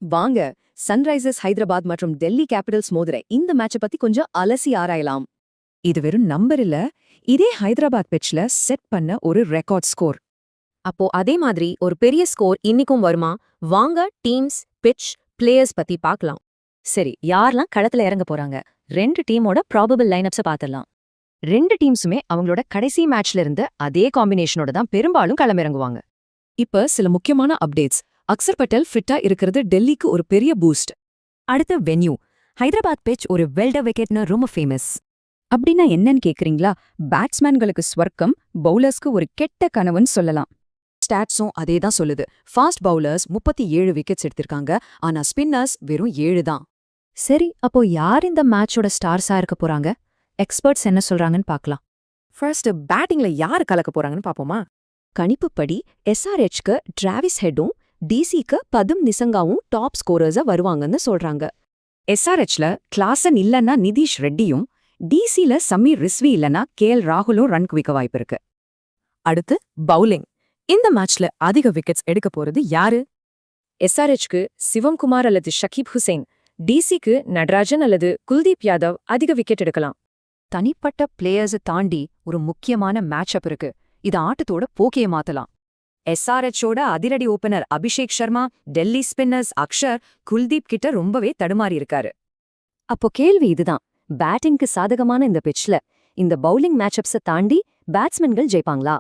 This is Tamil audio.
வாங்க சன்ரைசர்ஸ் ஹைதராபாத் மற்றும் டெல்லி கேபிட்டல்ஸ் மோதிர இந்த மேட்ச பத்தி கொஞ்சம் அலசி ஆராயலாம். இது வெறும் நம்பர் இல்ல, இதே ஹைதராபாத் பிட்ச்ல செட் பண்ண ஒரு ரெக்கார்ட் ஸ்கோர். அப்போ அதே மாதிரி ஒரு பெரிய ஸ்கோர் இன்னிக்கும் வருமா? வாங்க டீம்ஸ், பிட்ச், பிளேயர்ஸ் பத்தி பார்க்கலாம். சரி, யாரெல்லாம் களத்துல இறங்க போறாங்க? 2 டீமோட ப்ராபபிள் லைனப்ஸை பார்த்துடலாம். 2 டீம்ஸுமே அவங்களோட கடைசி மேட்ச்ல இருந்து அதே காம்பினேஷனோட தான் பெரும்பாலும் களமிறங்குவாங்க. இப்ப சில முக்கியமான அப்டேட்ஸ். அக்சர் பட்டேல் ஃபிட்டா இருக்கிறது டெல்லிக்கு ஒரு பெரிய பூஸ்ட். அடுத்த வென்யூ ஹைதராபாத் பிட்ச் ஒரு வெல்டர் விக்கெட்னு ரொம்ப ஃபேமஸ். அப்படின்னா என்னன்னு கேக்குறீங்களா? பேட்ஸ்மேன்களுக்கு ஸ்வர்க்கம், பவுலர்ஸ்க்கு ஒரு கெட்ட கனவுன்னு சொல்லலாம். ஸ்டாட்ஸும் அதே தான் சொல்லுது. ஃபாஸ்ட் பவுலர்ஸ் 37 விக்கெட்ஸ் எடுத்திருக்காங்க, ஆனா ஸ்பின்னர்ஸ் வெறும் 7 தான். சரி, அப்போ யார் இந்த மேட்சோட ஸ்டார்ஸா இருக்க போறாங்க? எக்ஸ்பர்ட்ஸ் என்ன சொல்றாங்கன்னு பார்க்கலாம். ஃபர்ஸ்ட் பேட்டிங்ல யார் கலக்க போறாங்கன்னு பாப்போமா? கணிப்புப்படி SRHக்கு டிராவிஸ் ஹெட்டும் டிசிக்கு பதும் நிசங்காவும் டாப் ஸ்கோரர்ஸா வருவாங்கன்னு சொல்றாங்க. SRHல கிளாசன் இல்லன்னா நிதிஷ் ரெட்டியும், டிசில சமீர் ரிஸ்வி இல்லனா KL ராகுலும் ரன் குவிக்க வாய்ப்பு இருக்கு. அடுத்து பவுலிங். இந்த மேட்ச்ல அதிக விக்கெட்ஸ் எடுக்க போறது யாரு? SRHக்கு சிவம்குமார் அல்லது ஷகீப் ஹுசைன், டிசிக்கு நடராஜன் அல்லது குல்தீப் யாதவ் அதிக விக்கெட் எடுக்கலாம். தனிப்பட்ட பிளேயர்ஸை தாண்டி ஒரு முக்கியமான மேட்சப் இருக்கு. இது ஆட்டத்தோட போக்கைய மாத்தலாம். SRHோட அதிரடி ஓபனர் அபிஷேக் சர்மா, டெல்லி ஸ்பின்னர்ஸ் அக்ஷர், குல்தீப் கிட்ட ரொம்பவே தடுமாறி இருக்காரு. அப்போ கேள்வி இதுதான், பேட்டிங்க்கு சாதகமான இந்த பிட்ச்ல இந்த பவுலிங் மேட்சப்ஸை தாண்டி பேட்ஸ்மென்கள் ஜெயிப்பாங்களா?